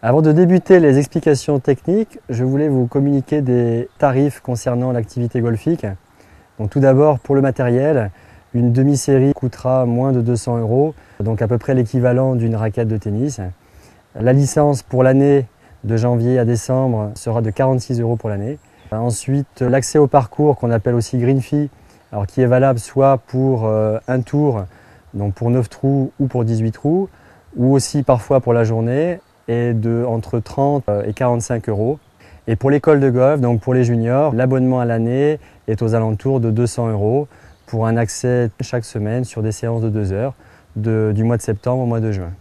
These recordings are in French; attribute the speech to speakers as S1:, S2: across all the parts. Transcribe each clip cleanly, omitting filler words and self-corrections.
S1: Avant de débuter les explications techniques, je voulais vous communiquer des tarifs concernant l'activité golfique. Donc tout d'abord, pour le matériel, une demi-série coûtera moins de 200 €, donc à peu près l'équivalent d'une raquette de tennis. La licence pour l'année de janvier à décembre sera de 46 € pour l'année. Ensuite, l'accès au parcours qu'on appelle aussi Green Fee, alors qui est valable soit pour un tour, donc pour 9 trous ou pour 18 trous, ou aussi parfois pour la journée, est de entre 30 et 45 €. Et pour l'école de golf, donc pour les juniors, l'abonnement à l'année est aux alentours de 200 € pour un accès chaque semaine sur des séances de 2 heures, du mois de septembre au mois de juin.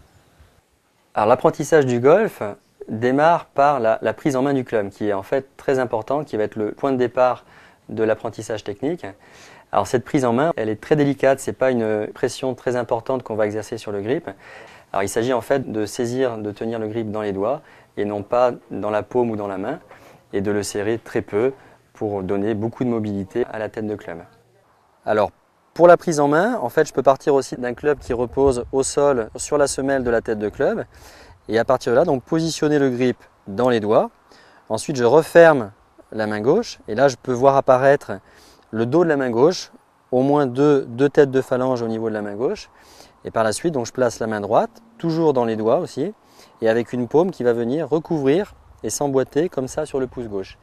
S1: Alors l'apprentissage du golf démarre par la prise en main du club, qui est en fait très important, qui va être le point de départ de l'apprentissage technique. Alors cette prise en main, elle est très délicate, ce n'est pas une pression très importante qu'on va exercer sur le grip. Alors il s'agit en fait de saisir, de tenir le grip dans les doigts et non pas dans la paume ou dans la main, et de le serrer très peu pour donner beaucoup de mobilité à la tête de club. Alors pour la prise en main, en fait je peux partir aussi d'un club qui repose au sol sur la semelle de la tête de club, et à partir de là, donc positionner le grip dans les doigts. Ensuite je referme la main gauche, et là je peux voir apparaître le dos de la main gauche, au moins deux têtes de phalange au niveau de la main gauche. Et par la suite, donc, je place la main droite, toujours dans les doigts aussi, et avec une paume qui va venir recouvrir et s'emboîter comme ça sur le pouce gauche.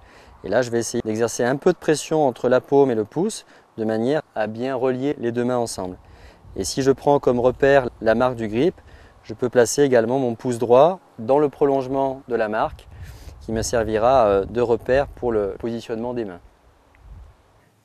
S1: Et là, je vais essayer d'exercer un peu de pression entre la paume et le pouce, de manière à bien relier les deux mains ensemble. Et si je prends comme repère la marque du grip, je peux placer également mon pouce droit dans le prolongement de la marque, qui me servira de repère pour le positionnement des mains.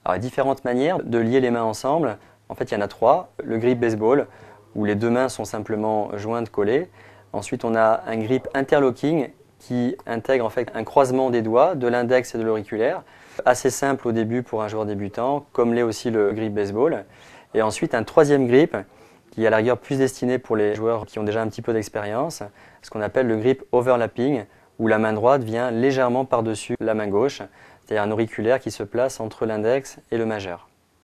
S1: Alors, il y a différentes manières de lier les mains ensemble. En fait, il y en a trois. Le grip baseball, où les deux mains sont simplement jointes, collées. Ensuite, on a un grip interlocking qui intègre en fait un croisement des doigts, de l'index et de l'auriculaire. Assez simple au début pour un joueur débutant, comme l'est aussi le grip baseball. Et ensuite, un troisième grip qui est à la rigueur plus destiné pour les joueurs qui ont déjà un petit peu d'expérience, ce qu'on appelle le grip overlapping, où la main droite vient légèrement par-dessus la main gauche, c'est-à-dire un auriculaire qui se place entre l'index et le majeur.